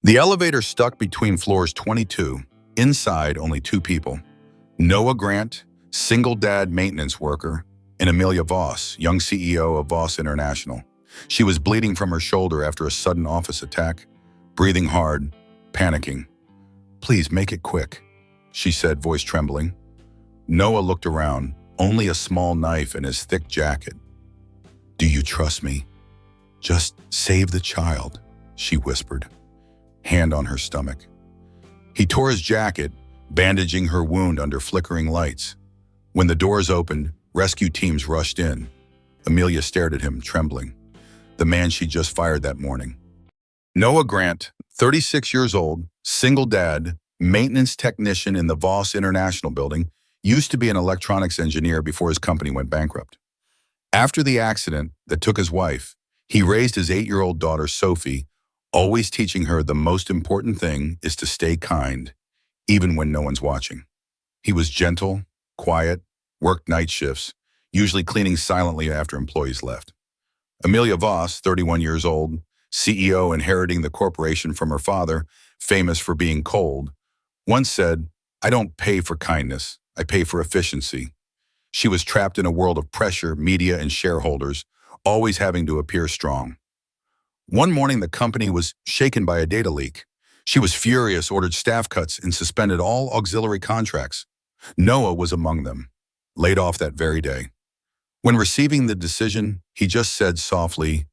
The elevator stuck between floors 22. Inside, only two people. Noah Grant, single dad maintenance worker, and Amelia Voss, young CEO of Voss International. She was bleeding from her shoulder after a sudden office attack, breathing hard, panicking. "Please make it quick," she said, voice trembling. Noah looked around, only a small knife in his thick jacket. "Do you trust me? Just save the child," she whispered, hand on her stomach. He tore his jacket, bandaging her wound under flickering lights. When the doors opened, rescue teams rushed in. Amelia stared at him, trembling. The man she just fired that morning. Noah Grant, 36 years old, single dad, maintenance technician in the Voss International building, used to be an electronics engineer before his company went bankrupt. After the accident that took his wife, he raised his 8-year-old daughter, Sophie, always teaching her the most important thing is to stay kind, even when no one's watching. He was gentle, quiet, worked night shifts, usually cleaning silently after employees left. Amelia Voss, 31 years old, CEO inheriting the corporation from her father, famous for being cold, once said, "I don't pay for kindness, I pay for efficiency." She was trapped in a world of pressure, media, and shareholders, always having to appear strong. One morning, the company was shaken by a data leak. She was furious, ordered staff cuts, and suspended all auxiliary contracts. Noah was among them, laid off that very day. When receiving the decision, he just said softly,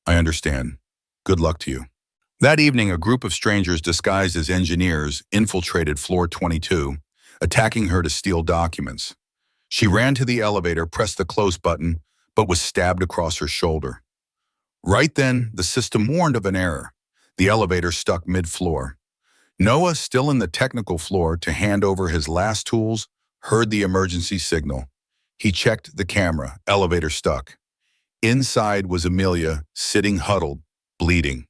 "I understand. Good luck to you." That evening, a group of strangers disguised as engineers infiltrated floor 22, attacking her to steal documents. She ran to the elevator, pressed the close button, but was stabbed across her shoulder. Right then, the system warned of an error. The elevator stuck mid-floor. Noah, still in the technical floor to hand over his last tools, heard the emergency signal. He checked the camera, elevator stuck. Inside was Amelia, sitting huddled, bleeding.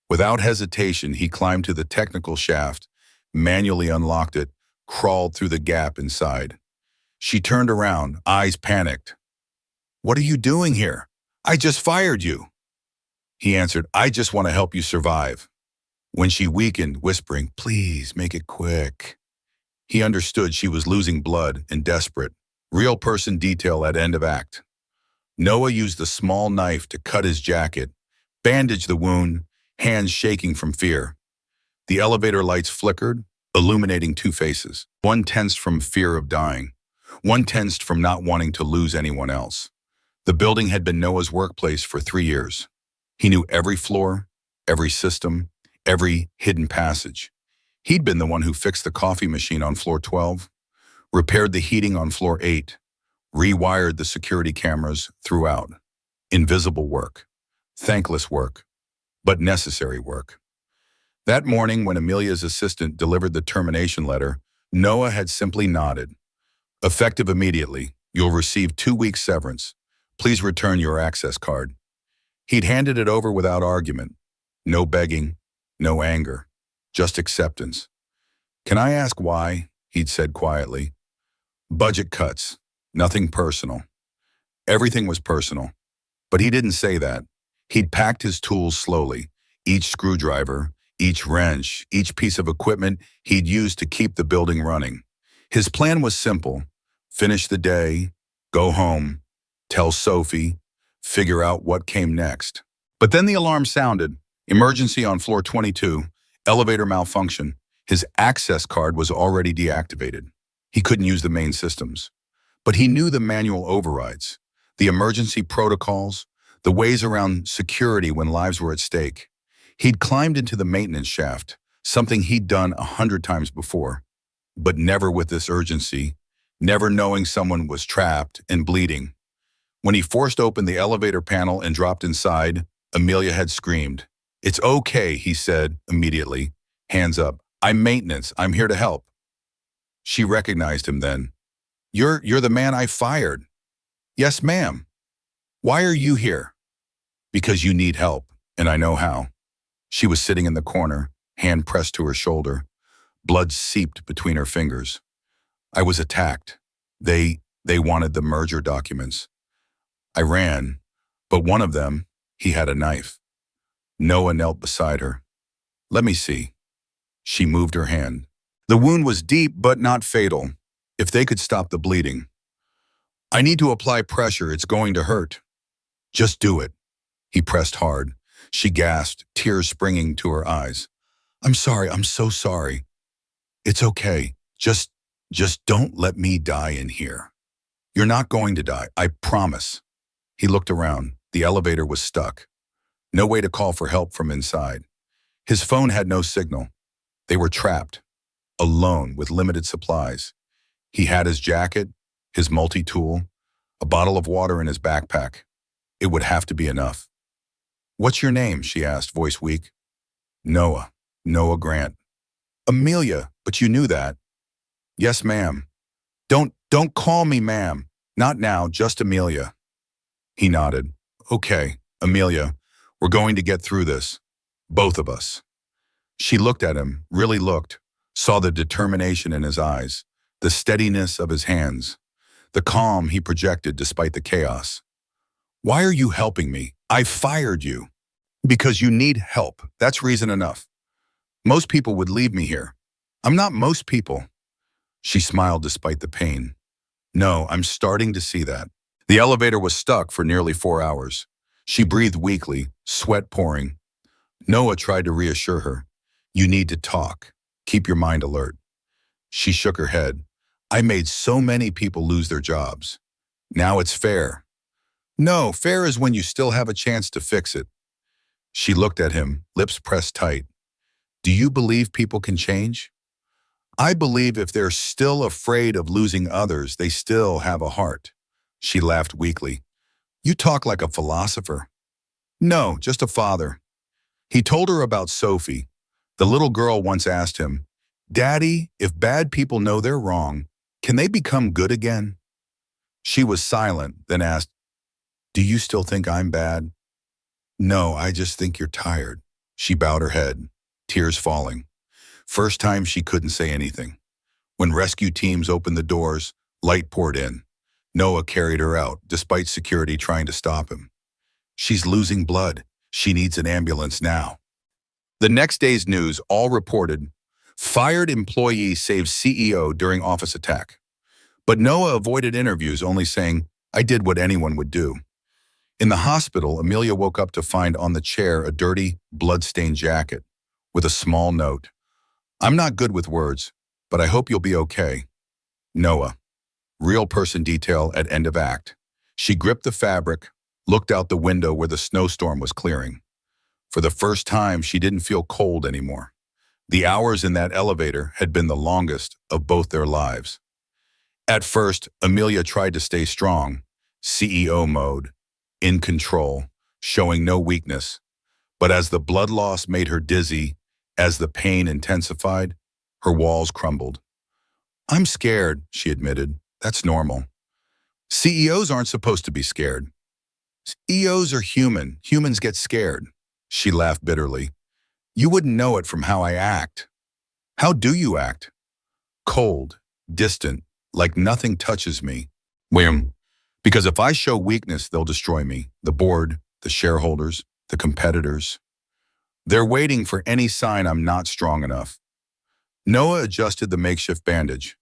Without hesitation, he climbed to the technical shaft, manually unlocked it, crawled through the gap inside. She turned around, eyes panicked. "What are you doing here? I just fired you." He answered, "I just want to help you survive." When she weakened, whispering, "Please make it quick," he understood she was losing blood and desperate. Real person detail at end of act. Noah used a small knife to cut his jacket, bandage the wound, hands shaking from fear. The elevator lights flickered, illuminating two faces. One tensed from fear of dying. One tensed from not wanting to lose anyone else. The building had been Noah's workplace for 3 years. He knew every floor, every system, every hidden passage. He'd been the one who fixed the coffee machine on floor 12, repaired the heating on floor 8, rewired the security cameras throughout. Invisible work, thankless work, but necessary work. That morning, when Amelia's assistant delivered the termination letter, Noah had simply nodded. "Effective immediately. You'll receive 2 weeks severance. Please return your access card." He'd handed it over without argument. No begging, no anger, just acceptance. "Can I ask why?" he'd said quietly. "Budget cuts. Nothing personal." Everything was personal. But he didn't say that. He'd packed his tools slowly, each screwdriver, each wrench, each piece of equipment he'd used to keep the building running. His plan was simple: finish the day, go home, tell Sophie, figure out what came next. But then the alarm sounded. Emergency on floor 22, elevator malfunction. His access card was already deactivated. He couldn't use the main systems. But he knew the manual overrides, the emergency protocols, the ways around security when lives were at stake. He'd climbed into the maintenance shaft, something he'd done 100 times before, but never with this urgency, never knowing someone was trapped and bleeding. When he forced open the elevator panel and dropped inside, Amelia had screamed. "It's okay," he said immediately, hands up. "I'm maintenance. I'm here to help." She recognized him then. You're the man I fired." "Yes, ma'am." "Why are you here?" "Because you need help, and I know how." She was sitting in the corner, hand pressed to her shoulder. Blood seeped between her fingers. "I was attacked. They wanted the merger documents. I ran, but one of them, he had a knife." Noah knelt beside her. Let me see. She moved her hand. The wound was deep but not fatal. If they could stop the bleeding. I need to apply pressure. It's going to hurt. Just do it. He pressed hard. She gasped, tears springing to her eyes. I'm sorry. I'm so sorry. It's okay. Just don't let me die in here. You're not going to die. I promise. He looked around. The elevator was stuck. No way to call for help from inside. His phone had no signal. They were trapped, alone with limited supplies. He had his jacket, his multi-tool, a bottle of water in his backpack. It would have to be enough. What's your name? She asked, voice weak. Noah. Noah Grant. Amelia, but you knew that. Yes, ma'am. Don't call me ma'am. Not now, just Amelia. He nodded. Okay, Amelia, we're going to get through this. Both of us. She looked at him, really looked, saw the determination in his eyes, the steadiness of his hands, the calm he projected despite the chaos. Why are you helping me? I fired you. Because you need help. That's reason enough. Most people would leave me here. I'm not most people. She smiled despite the pain. No, I'm starting to see that. The elevator was stuck for nearly 4 hours. She breathed weakly, sweat pouring. Noah tried to reassure her. You need to talk. Keep your mind alert. She shook her head. I made so many people lose their jobs. Now it's fair. No, fair is when you still have a chance to fix it. She looked at him, lips pressed tight. Do you believe people can change? I believe if they're still afraid of losing others, they still have a heart. She laughed weakly. You talk like a philosopher. No, just a father. He told her about Sophie. The little girl once asked him, Daddy, if bad people know they're wrong, can they become good again? She was silent, then asked, Do you still think I'm bad? No, I just think you're tired. She bowed her head, tears falling. First time she couldn't say anything. When rescue teams opened the doors, light poured in. Noah carried her out, despite security trying to stop him. She's losing blood. She needs an ambulance now. The next day's news all reported, fired employee saves CEO during office attack. But Noah avoided interviews, only saying, I did what anyone would do. In the hospital, Amelia woke up to find on the chair a dirty, blood-stained jacket with a small note. I'm not good with words, but I hope you'll be okay. Noah. Real person detail at end of act. She gripped the fabric, looked out the window where the snowstorm was clearing. For the first time, she didn't feel cold anymore. The hours in that elevator had been the longest of both their lives. At first, Amelia tried to stay strong, CEO mode, in control, showing no weakness. But as the blood loss made her dizzy, as the pain intensified, her walls crumbled. I'm scared, she admitted. That's normal. CEOs aren't supposed to be scared. CEOs are human. Humans get scared. She laughed bitterly. You wouldn't know it from how I act. How do you act? Cold, distant, like nothing touches me. William, because if I show weakness, they'll destroy me. The board, the shareholders, the competitors. They're waiting for any sign I'm not strong enough. Noah adjusted the makeshift bandage.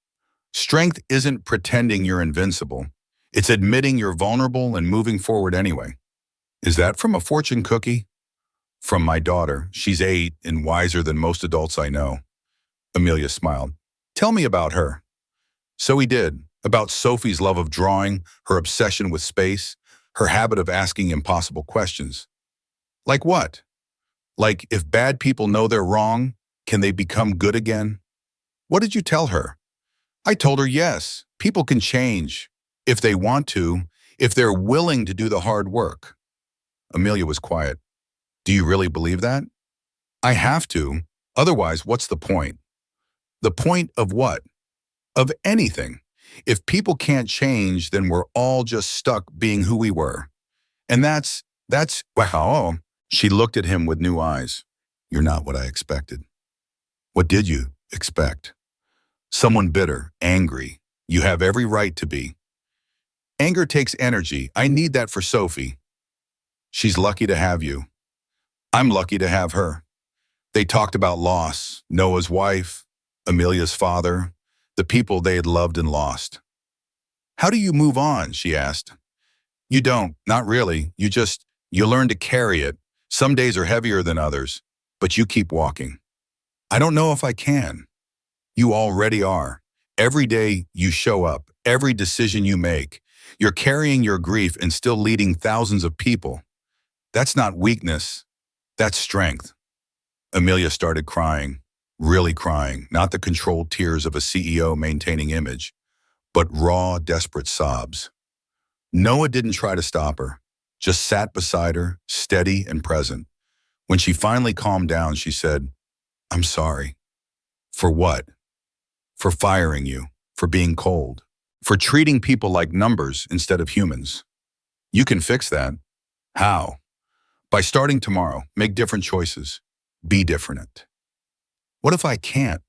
Strength isn't pretending you're invincible. It's admitting you're vulnerable and moving forward anyway. Is that from a fortune cookie? From my daughter. She's 8 and wiser than most adults I know. Amelia smiled. Tell me about her. So he did. About Sophie's love of drawing, her obsession with space, her habit of asking impossible questions. Like what? Like, if bad people know they're wrong, can they become good again? What did you tell her? I told her yes, people can change. If they want to, if they're willing to do the hard work. Amelia was quiet. Do you really believe that? I have to. Otherwise, what's the point? The point of what? Of anything. If people can't change, then we're all just stuck being who we were. And that's, wow. She looked at him with new eyes. You're not what I expected. What did you expect? Someone bitter, angry. You have every right to be. Anger takes energy. I need that for Sophie. She's lucky to have you. I'm lucky to have her. They talked about loss, Noah's wife, Amelia's father, the people they had loved and lost. How do you move on? She asked. You don't, not really. You learn to carry it. Some days are heavier than others, but you keep walking. I don't know if I can. You already are. Every day you show up, every decision you make, you're carrying your grief and still leading thousands of people. That's not weakness, that's strength. Amelia started crying, really crying, not the controlled tears of a CEO maintaining image, but raw, desperate sobs. Noah didn't try to stop her, just sat beside her, steady and present. When she finally calmed down, she said, I'm sorry. For what? For firing you, for being cold, for treating people like numbers instead of humans. You can fix that. How? By starting tomorrow, make different choices. Be different. What if I can't?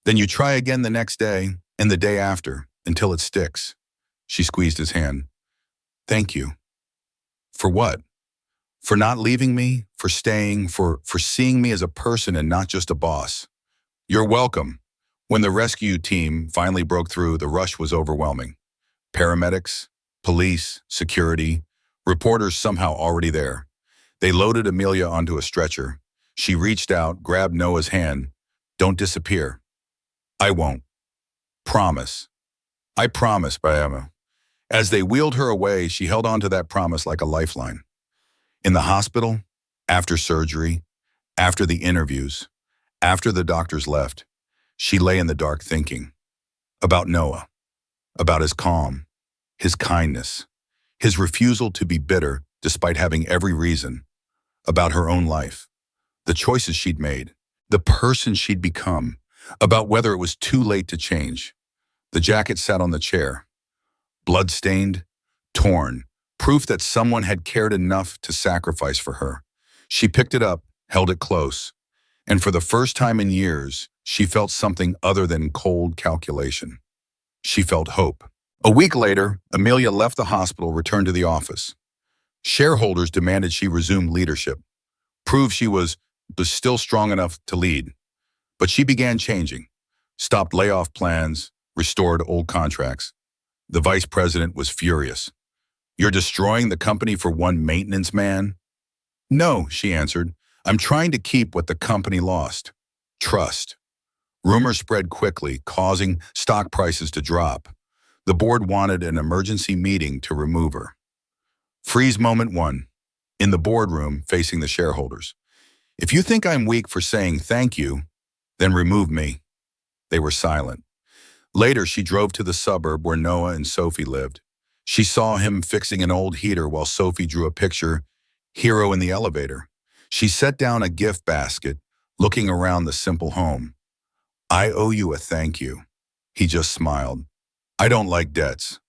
Then you try again the next day and the day after until it sticks. She squeezed his hand. Thank you. For what? For not leaving me, for staying, for seeing me as a person and not just a boss. You're welcome. When the rescue team finally broke through, the rush was overwhelming. Paramedics, police, security, reporters somehow already there. They loaded Amelia onto a stretcher. She reached out, grabbed Noah's hand. Don't disappear. I won't. Promise. I promise, Bayama. As they wheeled her away, she held on to that promise like a lifeline. In the hospital, after surgery, after the interviews, after the doctors left, she lay in the dark thinking about Noah, about his calm, his kindness, his refusal to be bitter despite having every reason, about her own life, the choices she'd made, the person she'd become, about whether it was too late to change. The jacket sat on the chair, blood-stained, torn, proof that someone had cared enough to sacrifice for her. She picked it up, held it close, and for the first time in years, she felt something other than cold calculation. She felt hope. A week later, Amelia left the hospital, returned to the office. Shareholders demanded she resume leadership, prove she was still strong enough to lead. But she began changing, stopped layoff plans, restored old contracts. The vice president was furious. You're destroying the company for one maintenance man? No, she answered. I'm trying to keep what the company lost. Trust. Rumors spread quickly, causing stock prices to drop. The board wanted an emergency meeting to remove her. Freeze moment one. In the boardroom, facing the shareholders. If you think I'm weak for saying thank you, then remove me. They were silent. Later, she drove to the suburb where Noah and Sophie lived. She saw him fixing an old heater while Sophie drew a picture, hero in the elevator. She set down a gift basket, looking around the simple home. I owe you a thank you. He just smiled. I don't like debts.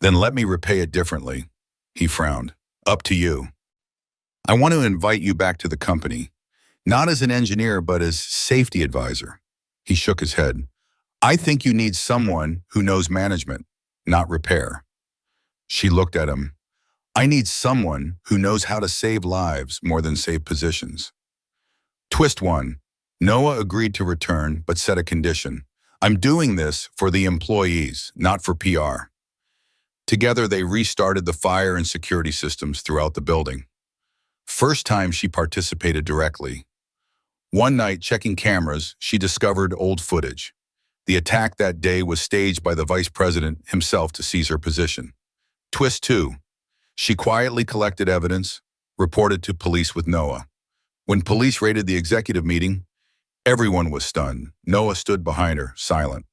Then let me repay it differently. He frowned. Up to you. I want to invite you back to the company, not as an engineer, but as safety advisor. He shook his head. I think you need someone who knows management, not repair. She looked at him. I need someone who knows how to save lives more than save positions. Twist one. Noah agreed to return, but set a condition. I'm doing this for the employees, not for PR. Together, they restarted the fire and security systems throughout the building. First time she participated directly. One night, checking cameras, she discovered old footage. The attack that day was staged by the vice president himself to seize her position. Twist two. She quietly collected evidence, reported to police with Noah. When police raided the executive meeting, everyone was stunned. Noah stood behind her, silent.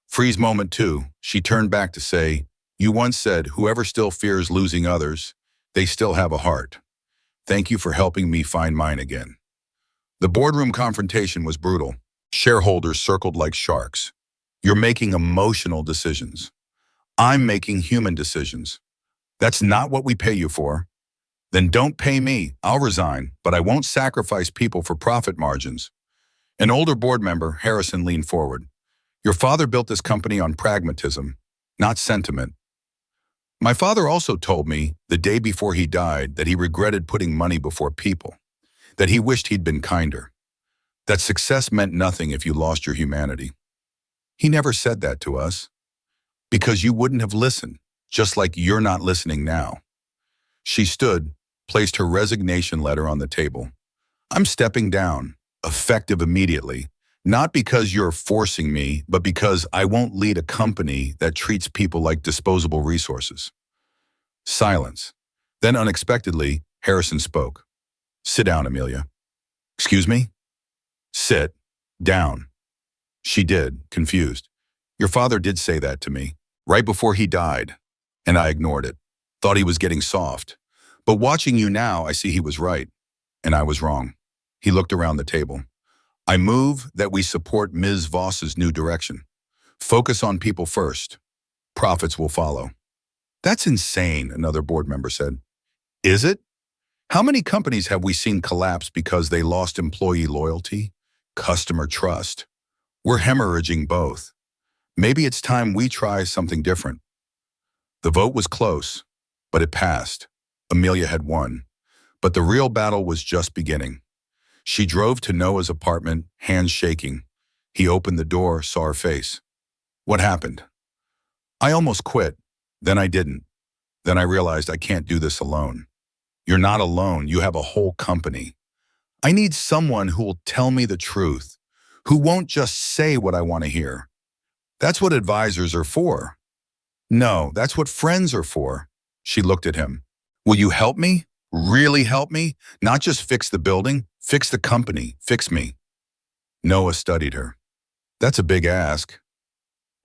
Freeze moment two. She turned back to say, you once said, whoever still fears losing others, they still have a heart. Thank you for helping me find mine again. The boardroom confrontation was brutal. Shareholders circled like sharks. You're making emotional decisions. I'm making human decisions. That's not what we pay you for. Then don't pay me. I'll resign, but I won't sacrifice people for profit margins. An older board member, Harrison, leaned forward. Your father built this company on pragmatism, not sentiment. My father also told me the day before he died that he regretted putting money before people, that he wished he'd been kinder. that success meant nothing if you lost your humanity. He never said that to us, because you wouldn't have listened, just like you're not listening now. She stood, placed her resignation letter on the table. I'm stepping down, effective immediately, not because you're forcing me, but because I won't lead a company that treats people like disposable resources. Silence. Then unexpectedly, Harrison spoke. Sit down, Amelia. Excuse me? Sit down. She did, confused. Your father did say that to me, right before he died, and I ignored it. Thought he was getting soft. But watching you now, I see he was right, and I was wrong. He looked around the table. I move that we support Ms. Voss's new direction. Focus on people first. Profits will follow. That's insane, another board member said. Is it? How many companies have we seen collapse because they lost employee loyalty, customer trust? We're hemorrhaging both. Maybe it's time we try something different. The vote was close, but it passed. Amelia had won. But the real battle was just beginning. She drove to Noah's apartment, hands shaking. He opened the door, saw her face. What happened? I almost quit. Then I didn't. Then I realized I can't do this alone. You're not alone. You have a whole company. I need someone who will tell me the truth, who won't just say what I want to hear. That's what advisors are for. No, that's what friends are for. She looked at him. Will you help me? Really help me? Not just fix the building, fix the company, fix me. Noah studied her. That's a big ask.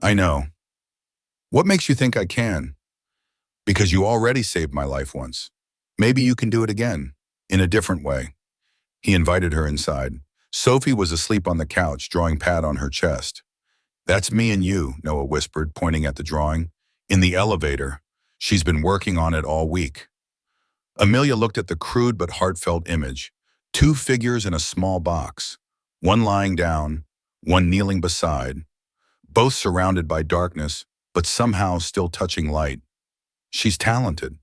I know. What makes you think I can? Because you already saved my life once. Maybe you can do it again, in a different way. He invited her inside. Sophie was asleep on the couch, drawing pad on her chest. That's me and you, Noah whispered, pointing at the drawing. In the elevator. She's been working on it all week. Amelia looked at the crude but heartfelt image. 2 figures in a small box. One lying down, one kneeling beside. Both surrounded by darkness, but somehow still touching light. She's talented.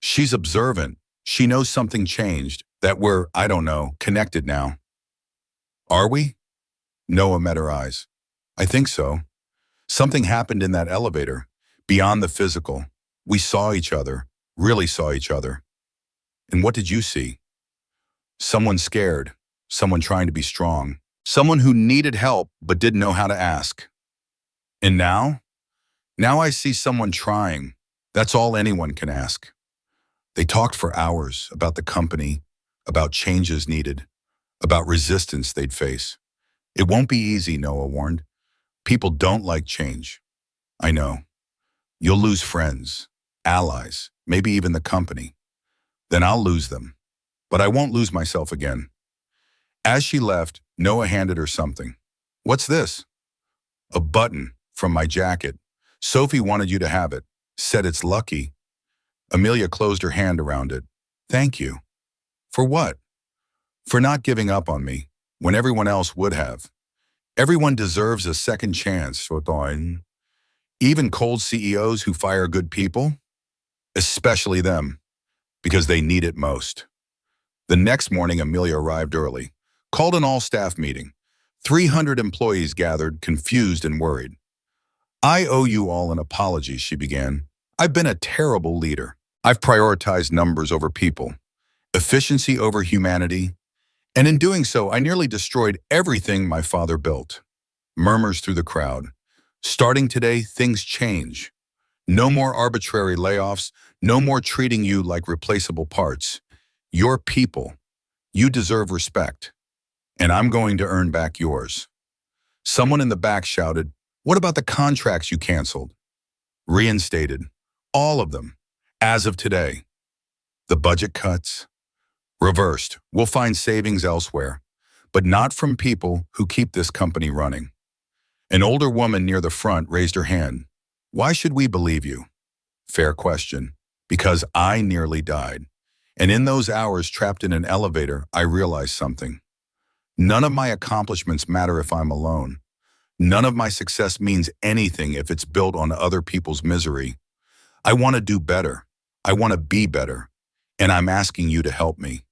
She's observant. She knows something changed, that we're, I don't know, connected now. Are we? Noah met her eyes. I think so. Something happened in that elevator, beyond the physical. We saw each other, really saw each other. And what did you see? Someone scared, someone trying to be strong, someone who needed help but didn't know how to ask. And now? Now I see someone trying. That's all anyone can ask. They talked for hours about the company, about changes needed, about resistance they'd face. It won't be easy, Noah warned. People don't like change. I know. You'll lose friends, allies, maybe even the company. Then I'll lose them. But I won't lose myself again. As she left, Noah handed her something. What's this? A button from my jacket. Sophie wanted you to have it. Said it's lucky. Amelia closed her hand around it. Thank you. For what? For not giving up on me, when everyone else would have. Everyone deserves a second chance, Sotoin. Even cold CEOs who fire good people, especially them, because they need it most. The next morning, Amelia arrived early, called an all-staff meeting. 300 employees gathered, confused and worried. I owe you all an apology, she began. I've been a terrible leader. I've prioritized numbers over people, efficiency over humanity, and in doing so, I nearly destroyed everything my father built. Murmurs through the crowd. Starting today, things change. No more arbitrary layoffs, no more treating you like replaceable parts. You're people. You deserve respect. And I'm going to earn back yours. Someone in the back shouted, what about the contracts you canceled? Reinstated. All of them. As of today. The budget cuts? Reversed. We'll find savings elsewhere, but not from people who keep this company running. An older woman near the front raised her hand. Why should we believe you? Fair question. Because I nearly died. And in those hours trapped in an elevator, I realized something. None of my accomplishments matter if I'm alone. None of my success means anything if it's built on other people's misery. I want to do better. I want to be better. And I'm asking you to help me.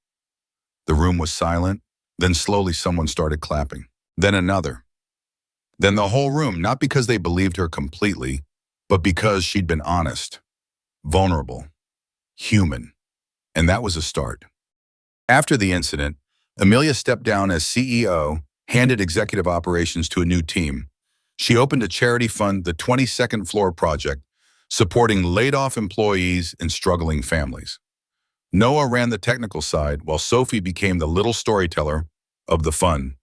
The room was silent. Then slowly someone started clapping. Then another. Then the whole room, not because they believed her completely, but because she'd been honest, vulnerable, human. And that was a start. After the incident, Amelia stepped down as CEO, handed executive operations to a new team. She opened a charity fund, the 22nd Floor Project, supporting laid-off employees and struggling families. Noah ran the technical side, while Sophie became the little storyteller of the fund,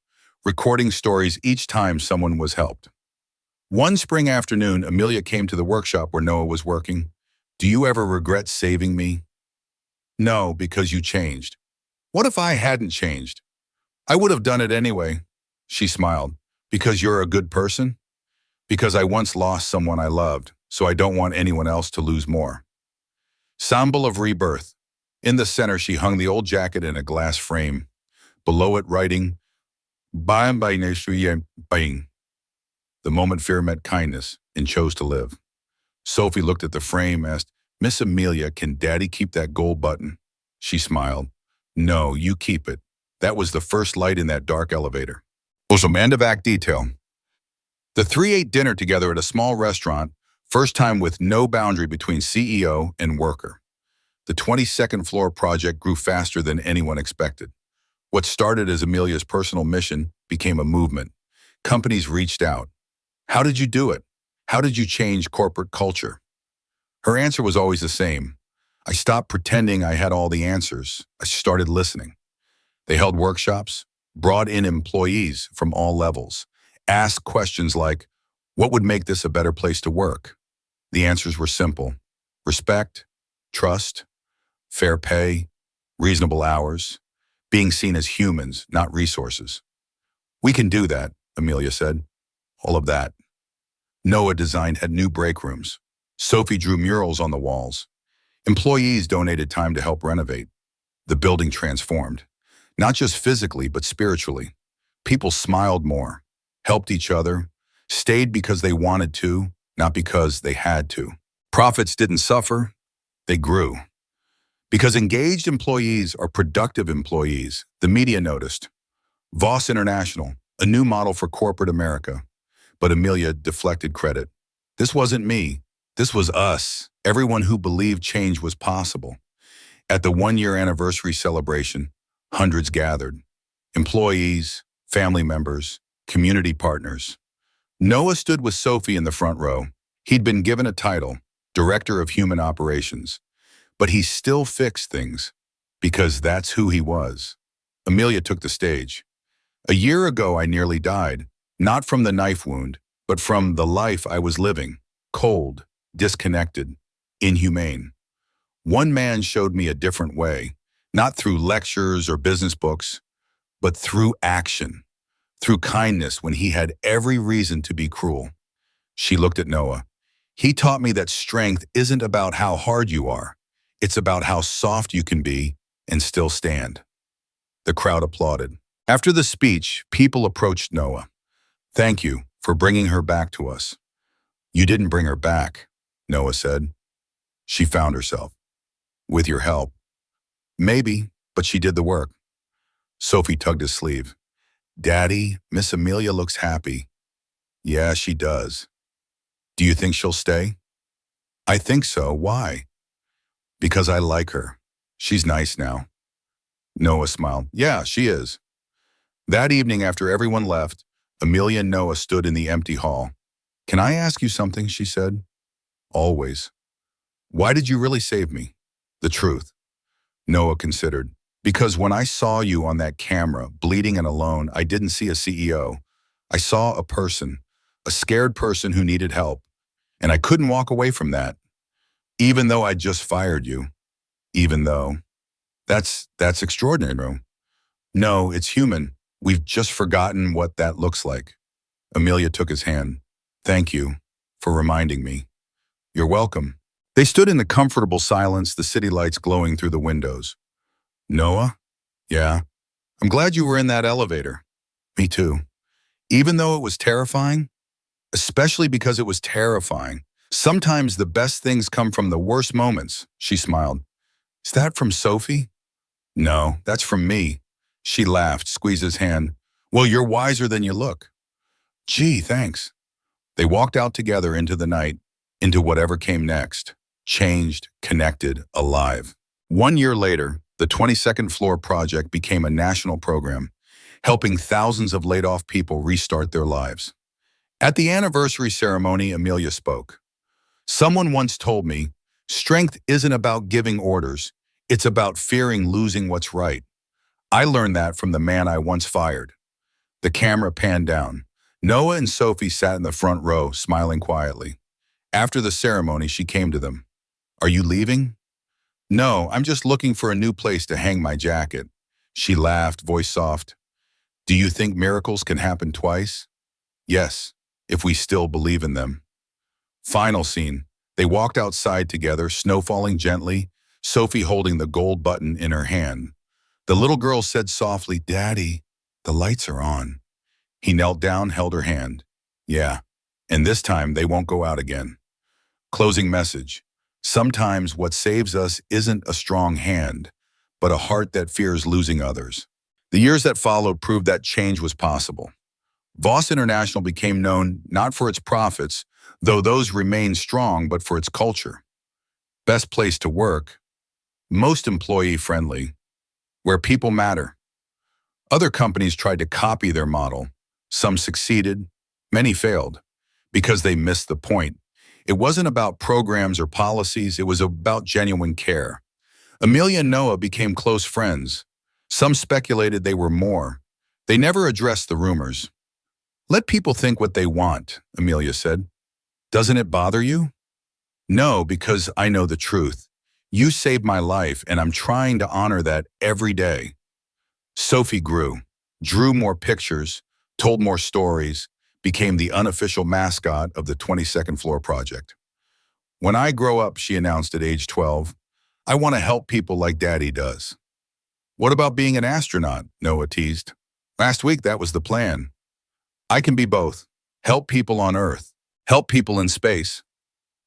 recording stories each time someone was helped. One spring afternoon, Amelia came to the workshop where Noah was working. "Do you ever regret saving me?" "No, because you changed." "What if I hadn't changed?" "I would have done it anyway." She smiled. "Because you're a good person?" "Because I once lost someone I loved, so I don't want anyone else to lose more." Symbol of rebirth. In the center, she hung the old jacket in a glass frame. Below it, writing, "Bayan by Baying." The moment fear met kindness and chose to live. Sophie looked at the frame, asked, "Miss Amelia, can Daddy keep that gold button?" She smiled. "No, you keep it." That was the first light in that dark elevator. Awesome. End of act detail. The three ate dinner together at a small restaurant, first time with no boundary between CEO and worker. The 22nd Floor Project grew faster than anyone expected. What started as Amelia's personal mission became a movement. Companies reached out. "How did you do it? How did you change corporate culture?" Her answer was always the same. "I stopped pretending I had all the answers. I started listening." They held workshops, brought in employees from all levels, asked questions like, "What would make this a better place to work?" The answers were simple: respect, trust, fair pay, reasonable hours, being seen as humans, not resources. "We can do that," Amelia said. All of that. Noah designed had new break rooms. Sophie drew murals on the walls. Employees donated time to help renovate. The building transformed, not just physically, but spiritually. People smiled more, helped each other, stayed because they wanted to, not because they had to. Profits didn't suffer, they grew. Because engaged employees are productive employees, the media noticed. Voss International, a new model for corporate America. But Amelia deflected credit. "This wasn't me. This was us. Everyone who believed change was possible." At the one-year anniversary celebration, hundreds gathered. Employees, family members, community partners. Noah stood with Sophie in the front row. He'd been given a title, Director of Human Operations. But he still fixed things, because that's who he was. Amelia took the stage. "A year ago, I nearly died. Not from the knife wound, but from the life I was living. Cold, disconnected, inhumane. One man showed me a different way, not through lectures or business books, but through action, through kindness when he had every reason to be cruel." She looked at Noah. "He taught me that strength isn't about how hard you are. It's about how soft you can be and still stand." The crowd applauded. After the speech, people approached Noah. "Thank you for bringing her back to us." "You didn't bring her back," Noah said. "She found herself. With your help." "Maybe, but she did the work." Sophie tugged his sleeve. "Daddy, Miss Amelia looks happy." "Yeah, she does." "Do you think she'll stay?" "I think so. Why?" "Because I like her. She's nice now." Noah smiled. "Yeah, she is." That evening, after everyone left, Amelia and Noah stood in the empty hall. "Can I ask you something?" she said. "Always." "Why did you really save me?" "The truth." Noah considered. "Because when I saw you on that camera, bleeding and alone, I didn't see a CEO. I saw a person, a scared person who needed help. And I couldn't walk away from that. Even though I just fired you. Even though. That's extraordinary, no? No, it's human. We've just forgotten what that looks like." Amelia took his hand. "Thank you for reminding me." "You're welcome." They stood in the comfortable silence, the city lights glowing through the windows. "Noah?" "Yeah." "I'm glad you were in that elevator." "Me too." "Even though it was terrifying?" "Especially because it was terrifying. Sometimes the best things come from the worst moments," she smiled. "Is that from Sophie?" "No, that's from me. She laughed, squeezed his hand. Well, you're wiser than you look. Gee, thanks. They walked out together into the night, into whatever came next. Changed, connected, alive. 1 year later, the 22nd Floor Project became a national program, helping thousands of laid-off people restart their lives. At the anniversary ceremony, Amelia spoke. Someone once told me, strength isn't about giving orders, it's about fearing losing what's right. I learned that from the man I once fired. The camera panned down. Noah and Sophie sat in the front row, smiling quietly. After the ceremony, she came to them. Are you leaving? No, I'm just looking for a new place to hang my jacket. She laughed, voice soft. Do you think miracles can happen twice? Yes, if we still believe in them. Final scene. They walked outside together, snow falling gently, Sophie holding the gold button in her hand. The little girl said softly, Daddy, the lights are on. He knelt down, held her hand. Yeah, and this time they won't go out again. Closing message. Sometimes what saves us isn't a strong hand, but a heart that fears losing others. The years that followed proved that change was possible. Voss International became known not for its profits, though those remained strong, but for its culture. Best place to work, most employee-friendly, where people matter. Other companies tried to copy their model. Some succeeded, many failed, because they missed the point. It wasn't about programs or policies, it was about genuine care. Amelia and Noah became close friends. Some speculated they were more. They never addressed the rumors. Let people think what they want, Amelia said. Doesn't it bother you? No, because I know the truth. You saved my life, and I'm trying to honor that every day. Sophie grew, drew more pictures, told more stories, became the unofficial mascot of the 22nd Floor Project. When I grow up, she announced at age 12, I want to help people like Daddy does. What about being an astronaut? Noah teased. Last week, that was the plan. I can be both. Help people on Earth. Help people in space.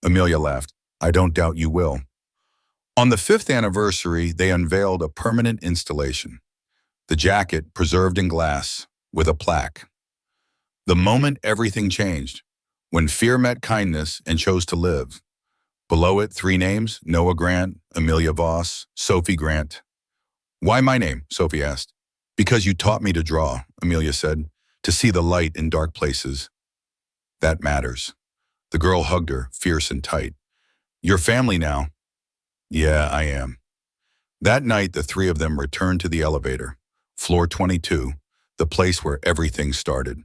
Amelia laughed. I don't doubt you will. On the 5th anniversary, they unveiled a permanent installation. The jacket preserved in glass with a plaque. The moment everything changed, when fear met kindness and chose to live. Below it, 3 names, Noah Grant, Amelia Voss, Sophie Grant. Why my name? Sophie asked. Because you taught me to draw, Amelia said, to see the light in dark places. That matters. The girl hugged her, fierce and tight. You're family now. Yeah, I am. That night, the 3 of them returned to the elevator, floor 22, the place where everything started.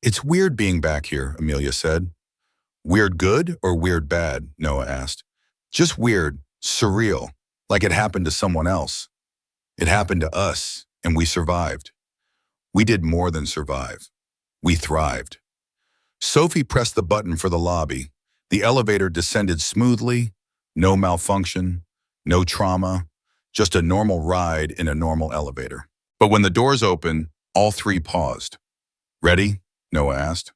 It's weird being back here, Amelia said. Weird good or weird bad? Noah asked. Just weird, surreal, like it happened to someone else. It happened to us, and we survived. We did more than survive. We thrived. Sophie pressed the button for the lobby. The elevator descended smoothly, no malfunction, no trauma, just a normal ride in a normal elevator. But when the doors opened, all 3 paused. Ready? Noah asked.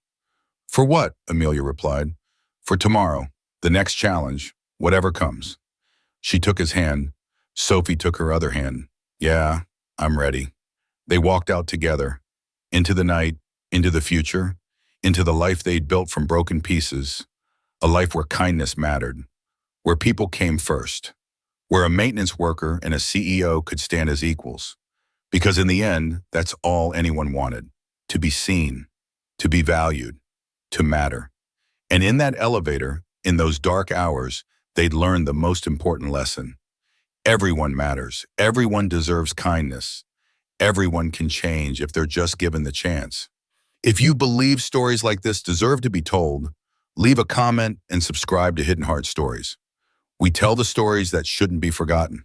For what? Amelia replied. For tomorrow, the next challenge, whatever comes. She took his hand. Sophie took her other hand. Yeah, I'm ready. They walked out together, into the night, into the future, into the life they'd built from broken pieces, a life where kindness mattered, where people came first, where a maintenance worker and a CEO could stand as equals. Because in the end, that's all anyone wanted, to be seen, to be valued, to matter. And in that elevator, in those dark hours, they'd learned the most important lesson. Everyone matters. Everyone deserves kindness. Everyone can change if they're just given the chance. If you believe stories like this deserve to be told, leave a comment and subscribe to Hidden Heart Stories. We tell the stories that shouldn't be forgotten.